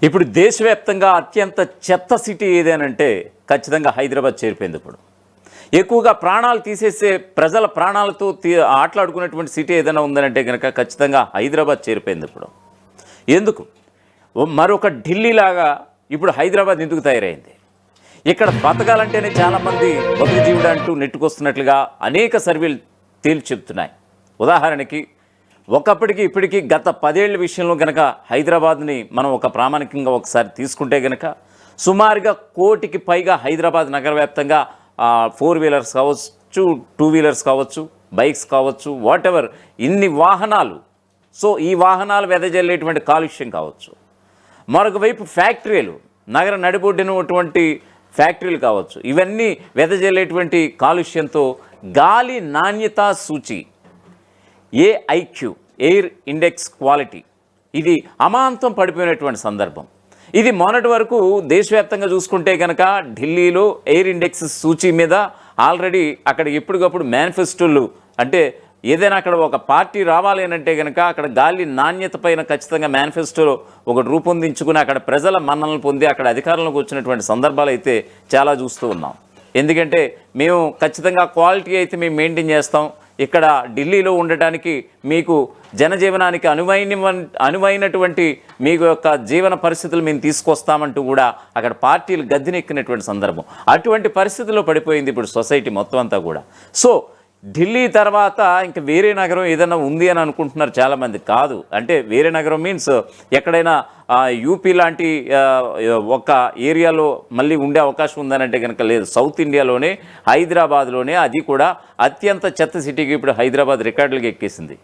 ఇప్పుడు దేశవ్యాప్తంగా అత్యంత చెత్త సిటీ ఏదేనంటే ఖచ్చితంగా హైదరాబాద్ చేరిపోయింది. ఇప్పుడు ఎక్కువగా ప్రాణాలు తీసేసే ప్రజల ప్రాణాలతో ఆటలాడుకునేటువంటి సిటీ ఏదైనా ఉందనంటే కనుక ఖచ్చితంగా హైదరాబాద్ చేరిపోయింది. ఇప్పుడు ఎందుకు మరొక ఢిల్లీలాగా ఇప్పుడు హైదరాబాద్ ఎందుకు తయారైంది? ఇక్కడ బతకాలంటేనే చాలామంది బతుకు జీవుడు అంటూ నెట్టుకొస్తున్నట్లుగా అనేక సర్వేలు తేల్చి చెప్తున్నాయి. ఉదాహరణకి ఒకప్పటికి ఇప్పటికీ గత 10 ఏళ్ల విషయంలో కనుక హైదరాబాద్ని మనం ఒక ప్రామాణికంగా ఒకసారి తీసుకుంటే కనుక సుమారుగా 1 కోటికి పైగా హైదరాబాద్ నగర వ్యాప్తంగా 4 వీలర్స్ కావచ్చు, 2 వీలర్స్ కావచ్చు, బైక్స్ కావచ్చు, వాటెవర్ ఇన్ని వాహనాలు. సో ఈ వాహనాలు వెదజల్లేటువంటి కాలుష్యం కావచ్చు, మరొక వైపు ఫ్యాక్టరీలు, నగర నడిబొడ్డినటువంటి ఫ్యాక్టరీలు కావచ్చు, ఇవన్నీ వెదజల్లేటువంటి కాలుష్యంతో గాలి నాణ్యతా సూచి ఏఐక్యూ, ఎయిర్ ఇండెక్స్ క్వాలిటీ, ఇది అమాంతం పడిపోయినటువంటి సందర్భం. ఇది మొన్నటి వరకు దేశవ్యాప్తంగా చూసుకుంటే కనుక ఢిల్లీలో ఎయిర్ ఇండెక్స్ సూచి మీద ఆల్రెడీ అక్కడ ఎప్పటికప్పుడు మేనిఫెస్టోలు, అంటే ఏదైనా అక్కడ ఒక పార్టీ రావాలి అని అంటే కనుక అక్కడ గాలి నాణ్యత పైన ఖచ్చితంగా మేనిఫెస్టోలో ఒకటి రూపొందించుకుని అక్కడ ప్రజల మన్ననలు పొంది అక్కడ అధికారంలోకి వచ్చినటువంటి సందర్భాలు అయితే చాలా చూస్తూ ఉన్నాం. ఎందుకంటే మేము ఖచ్చితంగా క్వాలిటీ అయితే మేము మెయింటైన్ చేస్తాం, ఇక్కడ ఢిల్లీలో ఉండటానికి మీకు జనజీవనానికి అనువైనటువంటి మీకు యొక్క జీవన పరిస్థితులు మేము తీసుకొస్తామంటూ కూడా అక్కడ పార్టీలు గద్దెనెక్కినటువంటి సందర్భం. అటువంటి పరిస్థితుల్లో పడిపోయింది ఇప్పుడు సొసైటీ మొత్తం అంతా కూడా. సో ఢిల్లీ తర్వాత ఇంకా వేరే నగరం ఏదైనా ఉంది అని అనుకుంటున్నారు చాలామంది. కాదు, అంటే వేరే నగరం మీన్స్ ఎక్కడైనా యూపీ లాంటి ఒక ఏరియాలో మళ్ళీ ఉండే అవకాశం ఉందనంటే కనుక లేదు. సౌత్ ఇండియాలోనే హైదరాబాద్లోనే, అది కూడా అత్యంత చెత్త సిటీకి ఇప్పుడు హైదరాబాద్ రికార్డులకు ఎక్కేసింది.